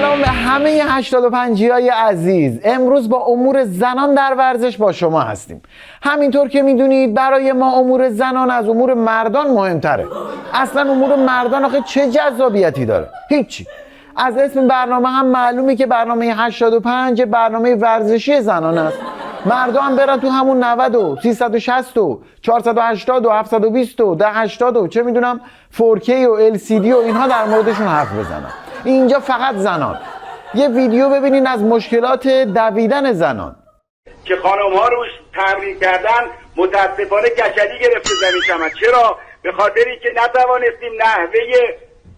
سلام به همه 85 های عزیز. امروز با امور زنان در ورزش با شما هستیم. همینطور که میدونید برای ما امور زنان از امور مردان مهمتره. اصلا امور مردان آخه چه جذابیتی داره؟ هیچی. از اسم برنامه هم معلومه که برنامه 85 برنامه ورزشی زنان است. مردا هم برن تو همون 90 و 360 و 480 و 720 و 1080 و چه میدونم 4K و LCD و اینها در موردشون حرف بزنن. اینجا فقط زنان. یه ویدیو ببینین از مشکلات دویدن زنان که خانم ها روش تمرین کردن متاسفانه کچلی گرفته زمین چمن. چرا؟ به خاطر اینکه نتوانستیم نحوه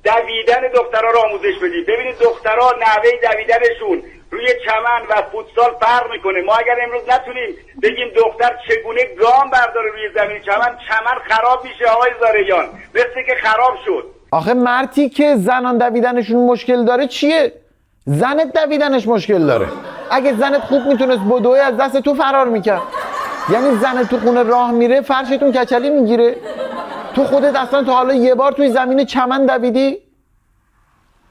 دویدن دخترها رو آموزش بدیم. ببینید دخترها نحوه دویدنشون روی چمن و فوتسال فرق میکنه. ما اگر امروز نتونیم بگیم دختر چگونه گام برداره روی زمین چمن خراب میشه آقای زارعیان، مثل که خراب شد. آخه مردی که زنان دویدنشون مشکل داره چیه؟ زنت دویدنش مشکل داره. اگه زنت خوب میتونست بدوی از دست تو فرار میکرد. یعنی زنت تو خونه راه میره فرشتون کچلی میگیره. تو خودت اصلا تا حالا یه بار توی زمین چمن دویدی؟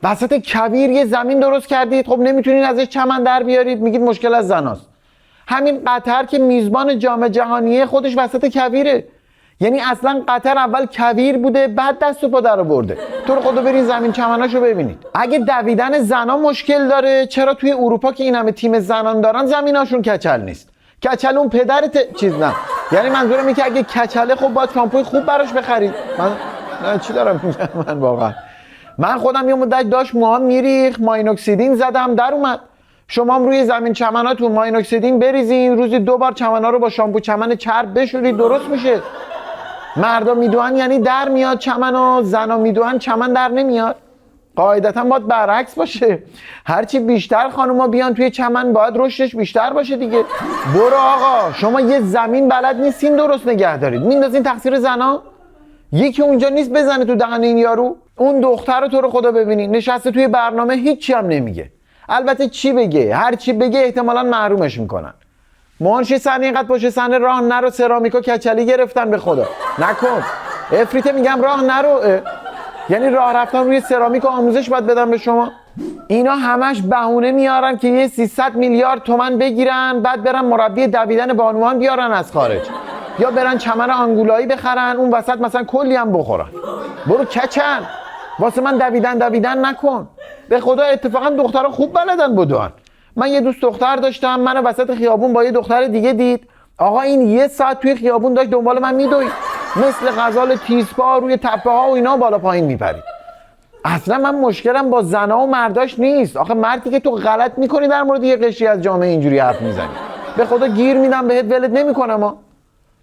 وسط کویر یه زمین درست کردید، خب نمیتونین ازش چمن در بیارید، میگید مشکل از زناست. همین قطر که میزبان جام جهانیه خودش وسط کویره. یعنی اصلا قطر اول کویر بوده بعد دست و پا در آورده. تو رو خدا برین زمین چمناشو ببینید. اگه دویدن زنان مشکل داره، چرا توی اروپا که این همه تیم زنان دارن زمیناشون کچل نیست؟ کچل اون پدرت چیز نه. یعنی منظورم اینه که اگه کچله خب باید شامپوی خوب براش بخرید. من چی دارم میگم من واقعا. من خودم یه مدت داشت موهام میریخ، ماینوکسیدین زدم در اومد. شما هم روی زمین چمناتون ماینوکسیدین بریزین، روزی 2 بار چمنا رو با شامپو چمن چرب بشورید درست میشه. مردا میدوئن یعنی در میاد چمن و زنا میدوئن چمن در نمیاد. قاعدتا باید برعکس باشه. هرچی بیشتر خانوما بیان توی چمن باید رشدش بیشتر باشه دیگه. برو آقا، شما یه زمین بلد نیستین درست نگه دارید، میندازین تقصیر زنا. یکی اونجا نیست بزنه تو دهن این یارو. اون دختر رو تو رو خدا ببینین نشسته توی برنامه هیچی هم نمیگه. البته چی بگه؟ هر چی بگه احتمالاً محرومش میکنن. منشی سن اینقدر پشت صحنه راه نرو، سرامیکا کچلی گرفتن به خدا. نکن. افریته میگم راه نرو. یعنی راه رفتن روی سرامیک آموزش باید بدن به شما؟ اینا همش بهونه میارن که یه 300 میلیارد تومان بگیرن، بعد برن مربی دویدن بانوان بیارن از خارج، یا برن چمن آنگولایی بخرن اون وسط مثلا کلی هم بخورن. برو کچل واسه من دویدن نکن. به خدا اتفاقا دخترها خوب بلدن بدوئن. من یه دوست دختر داشتم، منو وسط خیابون با یه دختر دیگه دید. آقا این 1 ساعت توی خیابون داشت دنبال من میدوید، مثل غزال تیزپا روی تپه ها و اینا بالا پایین میپرید. اصلا من مشکلم با زنا و مرداش نیست. آخه مردی که تو غلط میکنی در مورد یه قشری از جامعه اینجوری حرف میزنی، به خدا گیر میدم بهت، ولت نمیکنم.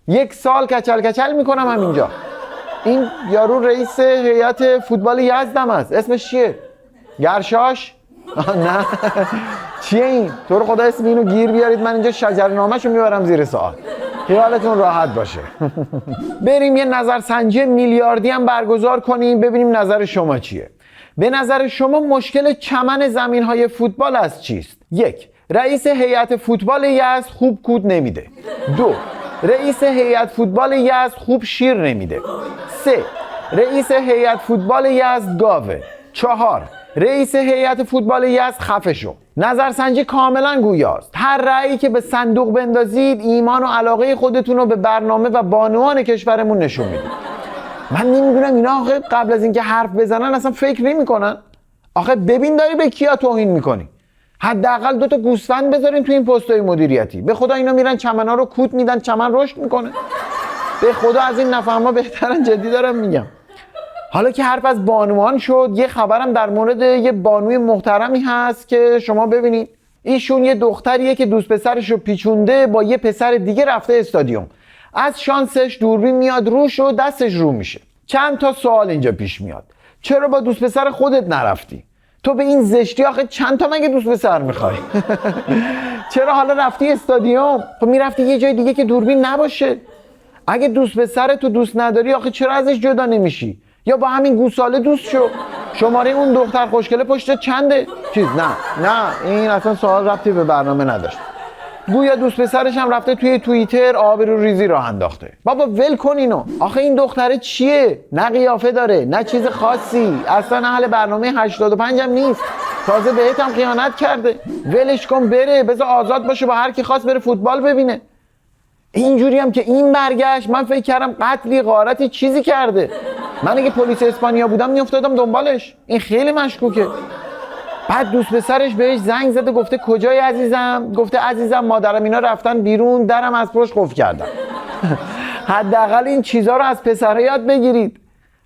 1 سال کچل میکنم همینجا. این یارو رئیس هیئت فوتبال یزدم است. اسمش چیه؟ گرشاش؟ نه چیه این؟ تو رو خدا اسم اینو گیر بیارید، من اینجا شجرنامه‌شو میبرم زیر سوال. خیالتون راحت باشه. بریم یه نظرسنجی میلیاردی هم برگزار کنیم ببینیم نظر شما چیه. به نظر شما مشکل چمن زمین‌های فوتبال از چیست؟ 1. رئیس هیئت فوتبال یزد خوب کود نمیده. 2. رئیس هیئت فوتبال یزد خوب شیر نمیده. 3. رئیس هیئت فوتبال یزد گاوه. 4. رئیس هیئت فوتبال یزد خفه شو. نظرسنجی کاملا گویاست. هر رأیی که به صندوق بندازید ایمان و علاقه خودتون رو به برنامه و بانوان کشورمون نشون میدید. من نمیدونم اینا آخه قبل از اینکه حرف بزنن اصلا فکر نمیکنن. آخه ببین داری به کیا توهین میکنی. حداقل 2 تا گوسفند بذارین تو این پست‌های مدیریتی. به خدا اینا میرن چمنا رو کوت میدن، چمن رشد میکنه. به خدا از این نفهم‌ها بهترن، جدی دارم میگم. حالا که حرف از بانوان شد، یه خبرم در مورد یه بانوی محترمی هست که شما ببینید. ایشون یه دختریه که دوست پسرش رو پیچونده با یه پسر دیگه رفته استادیوم. از شانسش دوربین میاد روش و دستش رو میشه. چند تا سوال اینجا پیش میاد. چرا با دوست پسر خودت نرفتی؟ تو به این زشتی آخه چند تا مگه دوست پسر میخوای؟ چرا حالا رفتی استادیوم؟ خب میرفتی یه جای دیگه که دوربین نباشه. اگه دوست پسر تو دوست نداری آخه چرا ازش جدا نمیشی؟ یا با همین گوساله دوست شو. شماره اون دختر خوشگله پشت چنده؟ چیز نه این اصلا سوال ربطی به برنامه نداشت. گویا دوست پسرش هم رفته توی توییتر آبرو ریزی راه انداخته. بابا ول کن اینو. آخه این دختره چیه؟ نه قیافه داره نه چیز خاصی، اصلا اهل برنامه 85 هم نیست. تازه بهت هم خیانت کرده. ولش کن بره، بذار آزاد باشه، با هر کی خواست بره فوتبال ببینه. اینجوری هم که این برگشت، من فکر کردم قتلی غارتی چیزی کرده. من اگه پلیس اسپانیا بودم میافتادم دنبالش. این خیلی مشکوکه. بعد دوست پسرش بهش زنگ زده گفته کجای عزیزم؟ گفته عزیزم مادرم اینا رفتن بیرون، درم از پشت قفل کردم. حداقل این چیزا رو از پسرها یاد بگیرید.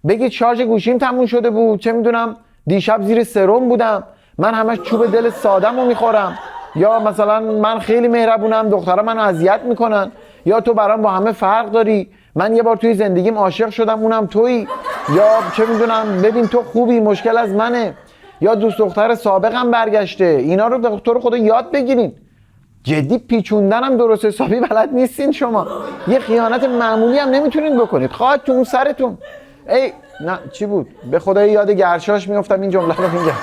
بگید شارژ گوشیم تموم شده بود، چه میدونم دیشب زیر سرم بودم، من همش چوب دل سادم رو میخورم، یا مثلا من خیلی مهربونم دخترها منو اذیت میکنن، یا تو برام با همه فرق داری، من یه بار توی زندگیم عاشق شدم اونم تویی، یا چه میدونم ببین تو خوبی مشکل از منه، یا دوست دختر سابقم برگشته. اینا رو به طور خدا یاد بگیرین. جدی پیچوندنم درست حسابی بلد نیستین شما. یه خیانت معمولی هم نمیتونین بکنید. خواهدتون سرتون. ای نه چی بود؟ به خدا یاد گرشاش میافتم این جمله رو میگم.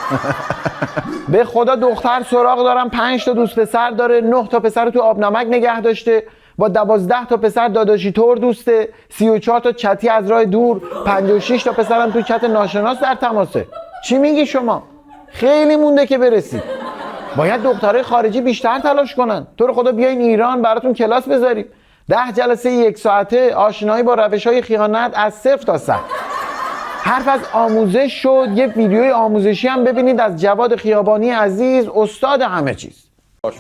به خدا دختر سراغ دارم 5 تا دوست پسر داره، 9 تا پسر تو آب نمک نگه داشته، با 12 تا پسر داداشی طور دوسته، 34 تا چتی از راه دور، 56 تا پسرم تو چت ناشناس در تماسه. چی میگی شما؟ خیلی مونده که برسید. باید دخترای خارجی بیشتر تلاش کنن. تو رو خدا بیاین ایران براتون کلاس بذاریم. 10 جلسه 1 ساعته آشنایی با روش‌های خیانت از 0 تا 100. حرف از آموزش شد، یه ویدیوی آموزشی هم ببینید از جواد خیابانی عزیز، استاد همه چیز.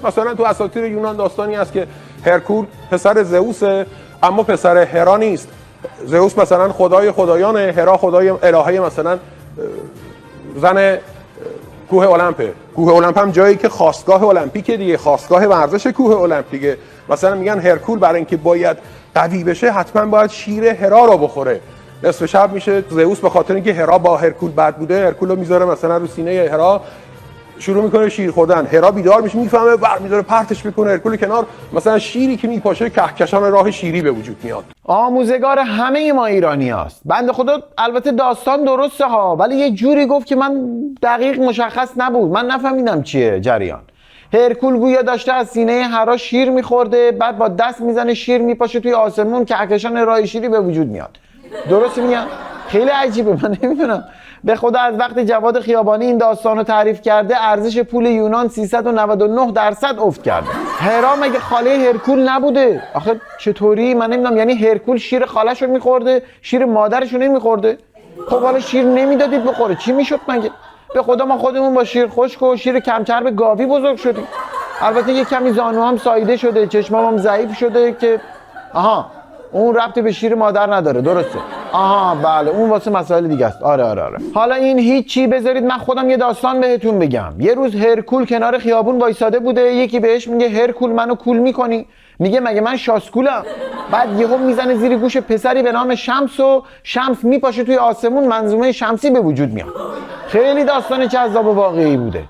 مثلا تو اساطیر یونان داستانی هست که هرکول پسر زئوسه اما پسر هرا نیست. زئوس مثلا خدای خدایانه، هرا خدای الهه مثلا زن کوه المپه. کوه المپ هم جایی که خاستگاه المپیکه دیگه، خاستگاه ورزش کوه المپ دیگه. مثلا میگن هرکول برای اینکه باید قوی بشه حتما باید شیر هرا رو بخوره. نصف شب میشه زئوس به خاطر اینکه هرا با هرکول بد بوده، هرکول رو میذاره مثلا رو سینه هرا، شروع میکنه شیر خوردن. هرا بیدار میشه میفهمه برمی‌داره پرتش میکنه هرکول کنار، مثلا شیری که میپاشه کهکشان راه شیری به وجود میاد. آموزگار همه ما ایرانی هست. بنده خدا البته داستان درسته ها، ولی یه جوری گفت که من دقیق مشخص نبود، من نفهمیدم چیه جریان. هرکول گویا داشته از سینه هرا شیر میخورده، بعد با دست میزنه شیر میپاشه توی آسمون، کهکشان راه شیری به وجود میاد. درست میگم؟ خیلی عجیبه، من نمیدونم. به خدا از وقتی جواد خیابانی این داستانو تعریف کرده ارزش پول یونان 399% افت کرده. هرا مگه خاله هرکول نبوده؟ آخه چطوری؟ من نمیدونم. یعنی هرکول شیر خالش رو میخورده، شیر مادرش رو نمیخورده؟ خب حالا شیر نمیدادید بخوره، چی میشد مگه؟ به خدا ما خودمون با شیر خشک و شیر کم چرب گاوی بزرگ شدیم. البته یه کمی زانوام ساییده شده، چشمام ضعیف شده که آها اون ربطی به شیر مادر نداره. درسته؟ آها بله اون واسه مسائل دیگه است. آره. حالا این هیچی، بذارید من خودم یه داستان بهتون بگم. یه روز هرکول کنار خیابون وایساده بوده، یکی بهش میگه هرکول منو کول میکنی؟ میگه مگه من شاسکولم؟ بعد یهو میزنه زیر گوش پسری به نام شمس و شمس میپاشه توی آسمون، منظومه شمسی به وجود میاد. خیلی داستان جذاب و واقعی بوده.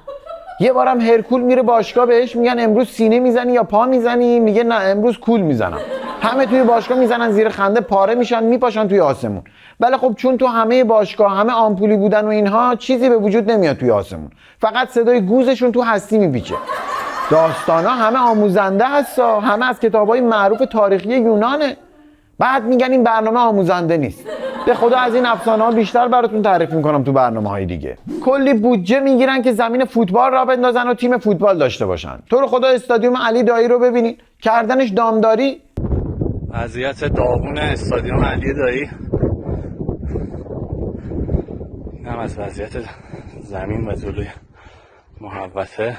یه بارم هرکول میره باشگاه، بهش میگن امروز سینه میزنی یا پا میزنی؟ میگه نه امروز کول میزنم. همه توی باشگاه میزنن زیر خنده، پاره میشن میپاشن توی آسمون. بله خب چون تو همه باشگاه همه آمپولی بودن و اینها، چیزی به وجود نمیاد توی آسمون، فقط صدای گوزشون تو هستی میپیچه. داستانا همه آموزنده هستا، همه از کتابای معروف تاریخی یونانه. بعد میگن این برنامه آموزنده نیست. به خدا از این افسانه ها بیشتر براتون تعریف میکنم تو برنامه‌های دیگه. کلی بودجه میگیرن که زمین فوتبال را بندازن و تیم فوتبال داشته باشن. تو رو خدا استادیوم علی دایی رو ببینید، کردنش دامداری. وضعیت داغون استادیوم علی دایی. اینم از وضعیت زمین و جلوی محوطه.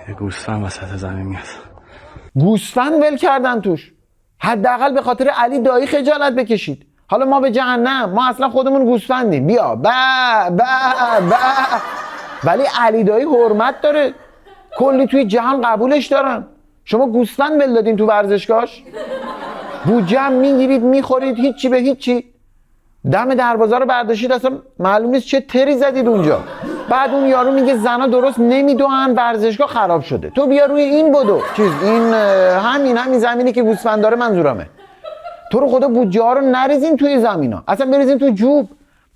یه گوسفند وسط زمین میاد. گوسفند ول کردن توش. حداقل به خاطر علی دایی خجالت بکشید. حالا ما به جهنم، ما اصلا خودمون گوسفندیم. بیا با ولی علی دایی حرمت داره، کلی توی جهان قبولش دارن. شما گوسفند ول دادین تو ورزشگاهش؟ بودجه هم میگیرید میخورید، هیچی به هیچی. دم دروازه رو برداشتید، اصلا معلوم نیست چه تری زدید اونجا. بعد اون یارو میگه زنا درست نمیدونن، ورزشگاه خراب شده. تو بیا روی این بدو این همین زمینی که گوسفند داره منظورمه. تو رو خدا بودجه ها رو نریزین توی زمینا، اصلا بریزین تو جوب.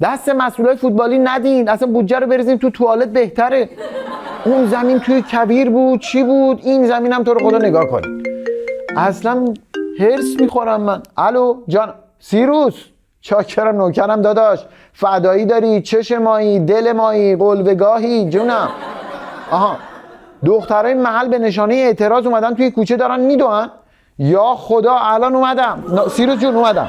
دست مسئولای فوتبالی ندین، اصلا بودجه رو بریزین تو توالت بهتره. اون زمین توی کبیر بود، چی بود؟ این زمینم تو رو خدا نگاه کن. اصلا هرس میخورم من. الو جان سیروس، چاکرم نوکرم داداش، فدایی داری، چش مایی، دل مایی، قلبگاهی، جونم. آها، دخترای محل به نشانه اعتراض اومدن توی کوچه دارن میدوئن. یا خدا الان اومدم، سیروس جون اومدم.